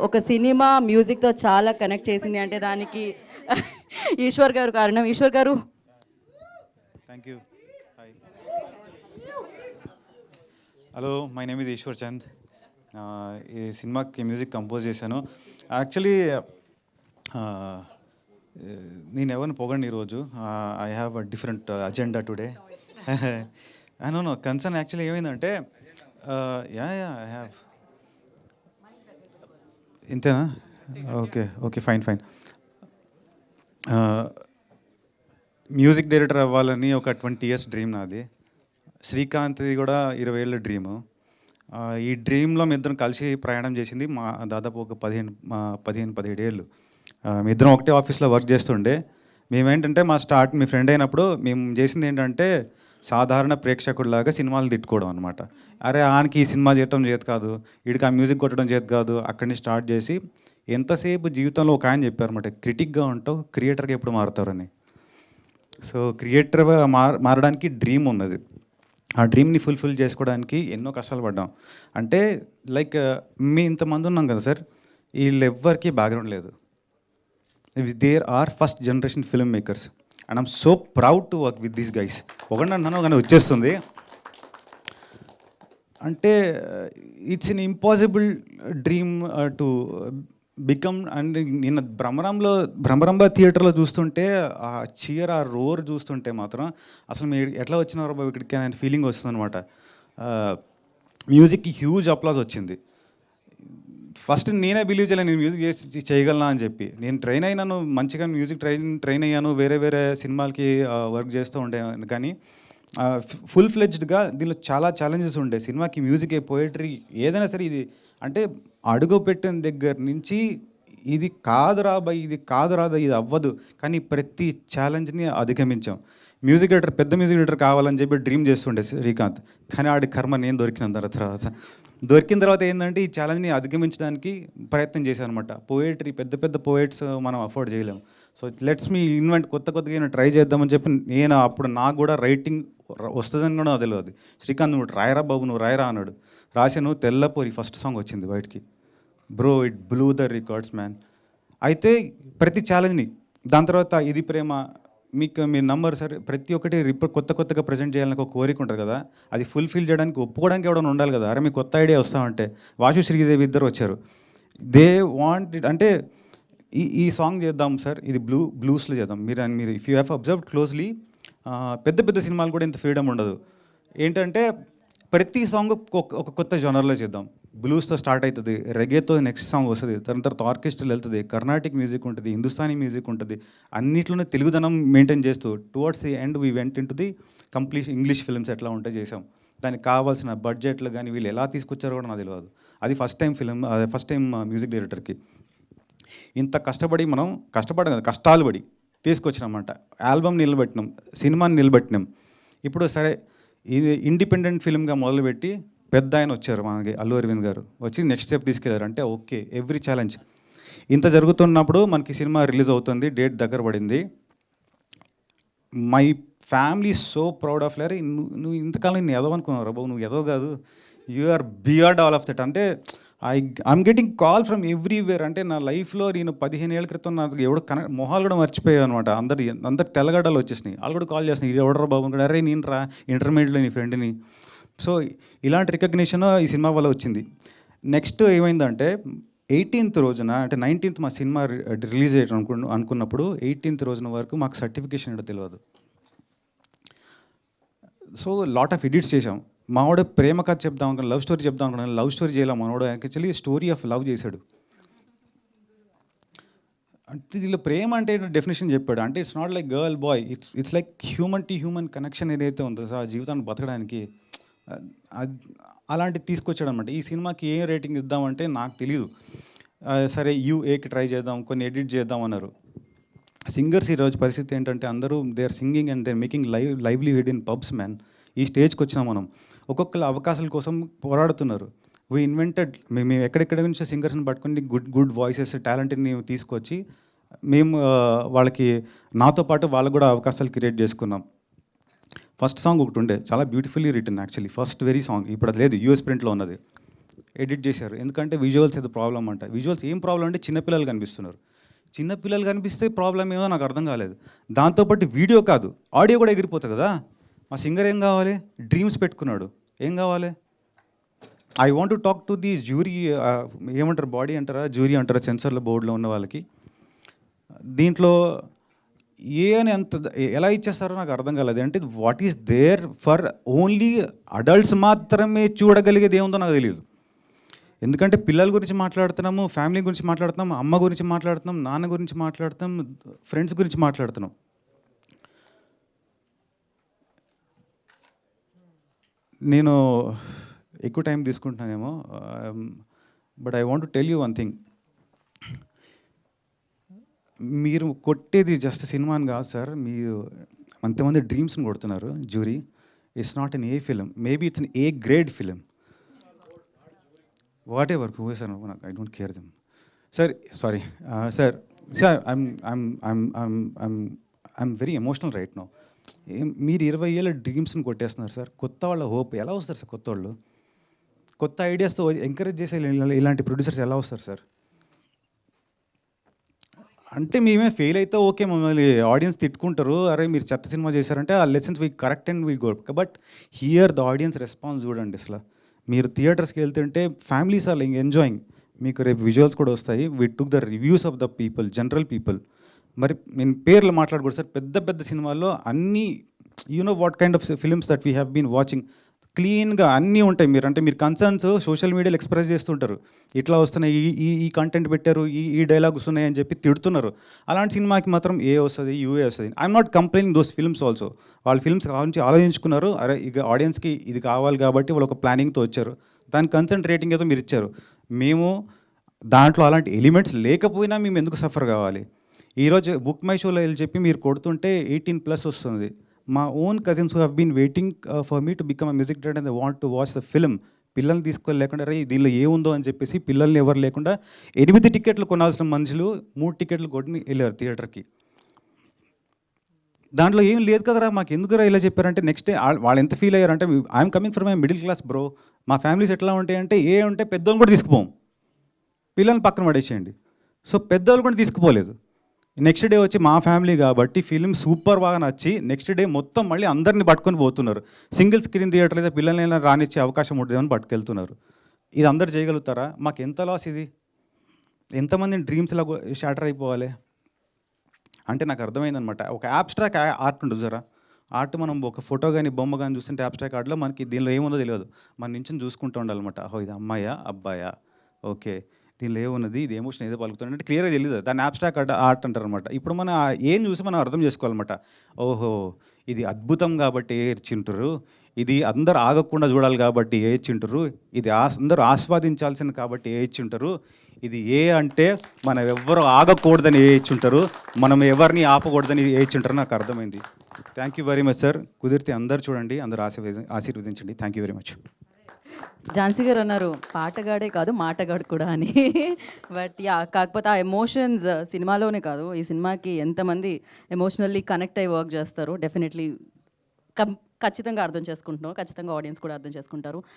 ఒక సినిమా మ్యూజిక్తో చాలా కనెక్ట్ చేసింది అంటే దానికి ఈశ్వర్ గారు కారణం. Eshwar garu, thank you. Hi, hello, my name is Eshwar Chand. ఈ సినిమాకి మ్యూజిక్ కంపోజ్ చేశాను. యాక్చువల్లీ నేను ఎవరిని పొగండి ఈరోజు. I have a different agenda today. No concern actually ఏమైందంటే యా ఐ హ్యావ్ ఇంతేనా? Okay okay, fine fine. Music director అవ్వాలని ఒక 20 years డ్రీమ్ నాది. శ్రీకాంత్ది కూడా 20 ఏళ్ళ డ్రీము. ఈ డ్రీమ్లో మీ ఇద్దరం కలిసి ప్రయాణం చేసింది మా దాదాపు ఒక 17 ఏళ్ళు. మీ ఇద్దరం ఒకటే ఆఫీస్లో వర్క్ చేస్తుండే. మేమేంటంటే మీ ఫ్రెండ్ అయినప్పుడు మేము చేసింది ఏంటంటే సాధారణ ప్రేక్షకుడిలాగా సినిమాలు తిట్టుకోవడం అనమాట. అరే ఆనికి ఈ సినిమా చేయటం చేత కాదు, వీడికి ఆ మ్యూజిక్ కొట్టడం చేత కాదు, అక్కడి నుంచి స్టార్ట్ చేసి ఎంతసేపు జీవితంలో ఒక ఆయన చెప్పారన్నమాట, క్రిటిక్గా ఉంటావు క్రియేటర్గా ఎప్పుడు మారుతారని. సో క్రియేటర్గా మారడానికి డ్రీమ్ ఉన్నది. ఆ డ్రీమ్ని ఫుల్ఫిల్ చేసుకోవడానికి ఎన్నో కష్టాలు పడ్డాం. అంటే లైక్ మీ ఇంతమంది ఉన్నాం కదా సార్, వీళ్ళెవ్వరికి బ్యాక్గ్రౌండ్ లేదు. There are first generation film makers and I'm so proud to work with these guys. ఒకటి అంటున్నాను కానీ వచ్చేస్తుంది. అంటే it's an impossible dream to become. And నిన్న భ్రమరంభ థియేటర్లో చూస్తుంటే ఆ చీర్, ఆ రోర్ చూస్తుంటే మాత్రం అసలు మీరు ఎట్లా వచ్చినారో బాబు ఇక్కడికి అనే ఫీలింగ్ వస్తుంది అనమాట. మ్యూజిక్కి హ్యూజ్ అప్లాజ్ వచ్చింది. ఫస్ట్ నేనే బిలీవ్ చేయలేను నేను మ్యూజిక్ చేయగలనా అని చెప్పి. నేను ట్రైన్ అయినాను, మంచిగా మ్యూజిక్ ట్రైన్ అయ్యాను, వేరే సినిమాలకి వర్క్ చేస్తూ ఉండేవాను. కానీ ఫుల్ ఫ్లెడ్జ్డ్గా దీనిలో చాలా ఛాలెంజెస్ ఉండే. సినిమాకి మ్యూజిక్, పోయిటరీ ఏదైనా సరే, ఇది అంటే అడుగు పెట్టిన దగ్గర నుంచి ఇది కాదురా బై, ఇది కాదురాదా, ఇది అవ్వదు. కానీ ప్రతి ఛాలెంజ్ని అధిగమించాం. మ్యూజిక్ డైరెక్టర్, పెద్ద మ్యూజిక్ డైరెక్టర్ కావాలని చెప్పి డ్రీమ్ చేస్తుండే శ్రీకాంత్. కానీ ఆడి కర్మ నేను దొరికిన తర్వాత ఏంటంటే ఈ ఛాలెంజ్ని అధిగమించడానికి ప్రయత్నం చేశాను అనమాట. పోయిటరీ, పెద్ద పోయిట్స్ మనం అఫోర్డ్ చేయలేము. సో లెట్స్ మీ ఇన్వెంట్, కొత్తగా ట్రై చేద్దామని చెప్పి నేను అప్పుడు నాకు కూడా రైటింగ్ వస్తుందని కూడా తెలియదు. శ్రీకాంత్ నువ్వు రాయరా బాబు, నువ్వు రాయరా అన్నాడు. రాశాను. తెల్లపోరి ఫస్ట్ సాంగ్ వచ్చింది బయటికి. Bro, it blue the records man. అయితే ప్రతి ఛాలెంజ్ని, దాని తర్వాత ఇది ప్రేమ, మీకు మీ నంబర్ సరే, ప్రతి ఒక్కటి కొత్తగా ప్రజెంట్ చేయాలని ఒక కోరిక ఉంటుంది కదా, అది ఫుల్ఫిల్ చేయడానికి ఒప్పుకోవడానికి ఎవడన్నా ఉండాలి కదా. అరే మీకు కొత్త ఐడియా వస్తామంటే వాసు శ్రీదేవి ఇద్దరు వచ్చారు. They want it. అంటే ఈ సాంగ్ చేద్దాం సార్, ఇది బ్లూస్లో చేద్దాం. మీరు if you have observe closely, పెద్ద సినిమాలు కూడా ఇంత ఫ్రీడమ్ ఉండదు. ఏంటంటే ప్రతి సాంగ్ ఒక కొత్త జోనర్లో చేద్దాం. బ్లూస్తో స్టార్ట్ అవుతుంది, రెగేతో నెక్స్ట్ సాంగ్ వస్తుంది, దాని తర్వాత ఆర్కెస్ట్రాలు వెళ్తుంది, కర్ణాటిక్ మ్యూజిక్ ఉంటుంది, హిందుస్థానీ మ్యూజిక్ ఉంటుంది. అన్నిట్లోనే తెలుగుదనం మెయింటైన్ చేస్తూ towards the end we went in to the complete English films ఎట్లా ఉంటే చేసాం. దానికి కావాల్సిన బడ్జెట్లు కానీ వీళ్ళు ఎలా తీసుకొచ్చారో కూడా నాకు తెలియదు. అది ఫస్ట్ టైం మ్యూజిక్ డైరెక్టర్కి ఇంత కష్టపడి మనం కష్టాలు పడి తీసుకొచ్చినామంట. ఆల్బమ్ నిలబెట్టినాం, సినిమాని నిలబెట్టినాం. ఇప్పుడు సరే ఇది ఇండిపెండెంట్ ఫిల్మ్గా మొదలుపెట్టి పెద్ద ఆయన వచ్చారు మనకి, అల్లు అరవింద్ గారు వచ్చి నెక్స్ట్ స్టెప్ తీసుకెళ్లారు. అంటే ఓకే, ఎవ్రీ ఛాలెంజ్ ఇంత జరుగుతున్నప్పుడు మనకి సినిమా రిలీజ్ అవుతుంది, డేట్ దగ్గర పడింది. My family so proud of లేరు. నువ్వు ఇంతకాలం నేను ఎదవ అనుకున్నావు బాబు, నువ్వు ఎదవ కాదు, you are beyond all of that. అంటే I'm getting call from everywhere. అంటే నా లైఫ్లో నేను 15 ఏళ్ళ క్రితం నాకు ఎవడో మొహాలు కూడా మర్చిపోయావు అనమాట. అందరు తెల్లగడ్డలు వచ్చేసినాయి. వాళ్ళు కూడా కాల్ చేస్తున్నాయి, ఇది ఎవడరా బాబు అనుకుంటే, అరే నేను రా ఇంటర్మీడియట్లో నీ ఫ్రెండ్ని. సో ఇలాంటి రికగ్నిషన్ ఈ సినిమా వల్ల వచ్చింది. నెక్స్ట్ ఏమైందంటే 18th రోజున, అంటే 19th మా సినిమా రిలీజ్ అయ్యడం అనుకున్నప్పుడు 18th రోజున వరకు మాకు సర్టిఫికేషన్ ఏంటో తెలియదు. సో లాట్ ఆఫ్ ఎడిట్స్ చేసాం. మావాడు ప్రేమ కథ చెప్దాం అనుకున్నాను, లవ్ స్టోరీ చెప్దాం అనుకున్నాను, లవ్ స్టోరీ చేయలేం. మనవాడు యాక్చువల్లీ స్టోరీ ఆఫ్ లవ్ చేశాడు. అంటే దీనిలో ప్రేమ అంటే డెఫినేషన్ చెప్పాడు. అంటే it's not like girl boy, it's like human to human connection ఏదైతే ఉందో ఆ జీవితాన్ని బతకడానికి, అలాంటివి తీసుకొచ్చాడు అనమాట. ఈ సినిమాకి ఏ రేటింగ్ ఇద్దామంటే నాకు తెలీదు. సరే యూఏకి ట్రై చేద్దాం, కొన్ని ఎడిట్ చేద్దాం అన్నారు. సింగర్స్ ఈరోజు పరిస్థితి ఏంటంటే అందరూ they are singing and they are making livelihood in pubs man. ఈ స్టేజ్కి వచ్చినాం మనం. ఒక్కొక్కరు అవకాశాల కోసం పోరాడుతున్నారు. వీ ఇన్వెంటెడ్, మేము ఎక్కడెక్కడ నుంచి సింగర్స్ని పట్టుకుని గుడ్ వాయిసెస్, టాలెంట్ని తీసుకొచ్చి మేము వాళ్ళకి, నాతో పాటు వాళ్ళకు కూడా అవకాశాలు క్రియేట్ చేసుకున్నాం. ఫస్ట్ సాంగ్ ఒకటి ఉండే, చాలా beautifully written actually, first very song. ఇప్పుడు అది లేదు, యూఎస్ ప్రింట్లో ఉన్నది. ఎడిట్ చేశారు. ఎందుకంటే విజువల్స్ ఏదో ప్రాబ్లం అంట. విజువల్స్ ఏం ప్రాబ్లం అంటే చిన్నపిల్లలు కనిపిస్తున్నారు. చిన్నపిల్లలు కనిపిస్తే ప్రాబ్లం ఏమో నాకు అర్థం కాలేదు. దాంతోపాటు వీడియో కాదు, ఆడియో కూడా ఎగిరిపోతుంది కదా. మా సింగర్ ఏం కావాలి? డ్రీమ్స్ పెట్టుకున్నాడు, ఏం కావాలి? I want to talk to the jury, ఏమంటారు, బాడీ అంటారా, జ్యూరీ అంటారా, సెన్సర్ల బోర్డులో ఉన్న వాళ్ళకి. దీంట్లో ఏ అని అంత ఎలా ఇచ్చేస్తారో నాకు అర్థం కాలేదు. అంటే what is there for only adults మాత్రమే చూడగలిగేది ఏముందో నాకు తెలియదు. ఎందుకంటే పిల్లల గురించి మాట్లాడుతున్నాము, ఫ్యామిలీ గురించి మాట్లాడుతున్నాం, అమ్మ గురించి మాట్లాడుతున్నాం, నాన్న గురించి మాట్లాడుతున్నాం, ఫ్రెండ్స్ గురించి మాట్లాడుతున్నాం. నేను ఎక్కువ టైం తీసుకుంటున్నానేమో, but I want to tell you one thing. మీరు కొట్టేది జస్ట్ సినిమా అని కాదు సార్, మీరు అంతమంది డ్రీమ్స్ని కొడుతున్నారు. Jury it's not an A film, maybe it's an A grade film, what ever who sir, I don't care them. Sir sorry sir, sir I'm very emotional right now. మీరు 20 ఏళ్ళ డ్రీమ్స్ని కొట్టేస్తున్నారు sir. కొత్త వాళ్ళ hope ఎలా వస్తారు sir? కొత్త వాళ్ళు కొత్త ఐడియాస్తో ఎంకరేజ్ చేసే ఇలాంటి ప్రొడ్యూసర్స్ ఎలా వస్తారు సార్? అంటే మేమే ఫెయిల్ అయితే ఓకే, మమ్మల్ని ఆడియన్స్ తిట్టుకుంటారు, అరే మీరు చెత్త సినిమా చేశారంటే ఆ lessons we correct and we go. But here the audience response చూడండి. అసలు మీరు థియేటర్స్కి వెళ్తుంటే ఫ్యామిలీస్ ఆర్ ఎంజాయింగ్. మీకు రేపు విజువల్స్ కూడా వస్తాయి. We took the reviews of the people, general people. మరి నేను పేర్లు మాట్లాడకూడదు సార్, పెద్ద పెద్ద సినిమాల్లో అన్నీ, you know what kind of films that we have been watching, క్లీన్గా అన్నీ ఉంటాయి. మీరు కన్సర్న్స్ సోషల్ మీడియాలో ఎక్స్ప్రెస్ చేస్తుంటారు, ఇట్లా వస్తున్నాయి, ఈ కంటెంట్ పెట్టారు, ఈ డైలాగ్స్ ఉన్నాయి అని చెప్పి తిడుతున్నారు. అలాంటి సినిమాకి మాత్రం ఏ వస్తుంది, యూఏ వస్తుంది. I'm not complaining those films also. వాళ్ళ ఫిల్మ్స్ గురించి ఆలోచించుకున్నారు, అరే ఇక ఆడియన్స్కి ఇది కావాలి కాబట్టి వాళ్ళు ఒక ప్లానింగ్తో వచ్చారు, దాని కన్సెంట్ రేటింగ్ ఏదో మీరు ఇచ్చారు. మేము దాంట్లో అలాంటి ఎలిమెంట్స్ లేకపోయినా మేము ఎందుకు సఫర్ కావాలి? ఈరోజు బుక్ మై షోలో వెళ్ళి చెప్పి మీరు కొడుతుంటే 18+ వస్తుంది. మా own cousins who have been waiting for me to become a music director and they want to watch the film. పిల్లల్ని తీసుకోలేకుండా రే దీనిలో ఏముందో అని చెప్పేసి పిల్లల్ని ఎవరు లేకుండా 8 టికెట్లు కొనాల్సిన మనుషులు 3 టికెట్లు కొట్టి వెళ్ళారు థియేటర్కి. దాంట్లో ఏం లేదు కదరా, మాకు ఎందుకురా ఇలా చెప్పారంటే నెక్స్ట్ డే వాళ్ళు ఎంత ఫీల్ అయ్యారంటే, I'm coming from my middle class bro, మా ఫ్యామిలీస్ ఎట్లా ఉంటాయంటే ఏ ఉంటే పెద్దోళ్ళు కూడా తీసుకుపోం, పిల్లల్ని పక్కన పడేసేయండి. సో పెద్దోళ్ళు కూడా తీసుకుపోలేదు. నెక్స్ట్ డే వచ్చి మా ఫ్యామిలీ కాబట్టి ఫిలిం సూపర్ బాగా నచ్చి నెక్స్ట్ డే మొత్తం మళ్ళీ అందరిని పట్టుకొని పోతున్నారు. సింగిల్ స్క్రీన్ థియేటర్ అయితే పిల్లల్ని రానిచ్చే అవకాశం ఉంటుందేమని పట్టుకెళ్తున్నారు. ఇది అందరు చేయగలుగుతారా? మాకు ఎంత లాస్ ఇది? ఎంతమంది డ్రీమ్స్ ఇలా షాటర్ అయిపోవాలి అంటే నాకు అర్థమైందనమాట. ఒక యాబ్స్ట్రాక్ట్ ఆర్ట్ ఉంటుంది జరా, ఆర్ట్ మనం ఒక ఫోటో కానీ బొమ్మ కానీ చూస్తుంటే యాబ్స్ట్రాక్ట్ ఆర్ట్లో మనకి దీనిలో ఏముందో తెలియదు, మన నుంచి చూసుకుంటూ ఉండాలన్నమాట. ఓహో ఇది అమ్మాయా అబ్బాయా, ఓకే దీనిలో ఏమున్నది, ఇది ఎమోషన్ ఏదో పలుకుతుంది అంటే క్లియర్గా తెలియదు, దాన్ని యాబ్స్ట్రాక్ట్ ఆర్ట్ అంటారు అనమాట. ఇప్పుడు మనం ఏం చూసి మనం అర్థం చేసుకోవాలన్నమాట. ఓహో ఇది అద్భుతం కాబట్టి ఏడ్చింటారు, ఇది అందరు ఆగకుండా చూడాలి కాబట్టి ఏడ్చింటారు, ఇది అందరూ ఆస్వాదించాల్సింది కాబట్టి ఏడ్చింటారు, ఇది ఏ అంటే మనం ఎవ్వరు ఆగకూడదని ఏడ్చుంటారు, మనం ఎవరిని ఆపకూడదని ఏడ్చుంటారు. నాకు అర్థమైంది. Thank you very much sir. కుదిరితే అందరు చూడండి, అందరూ ఆశీర్వదించండి. Thank you very much. Jhansi గారు అన్నారు పాటగాడే కాదు మాటగాడు కూడా అని. బట్ యా, కాకపోతే ఆ ఎమోషన్స్ సినిమాలోనే కాదు, ఈ సినిమాకి ఎంతమంది ఎమోషనల్లీ కనెక్ట్ అయ్యి వర్క్ చేస్తారు డెఫినెట్లీ ఖచ్చితంగా అర్థం చేసుకుంటున్నాం, ఖచ్చితంగా ఆడియన్స్ కూడా అర్థం చేసుకుంటారు.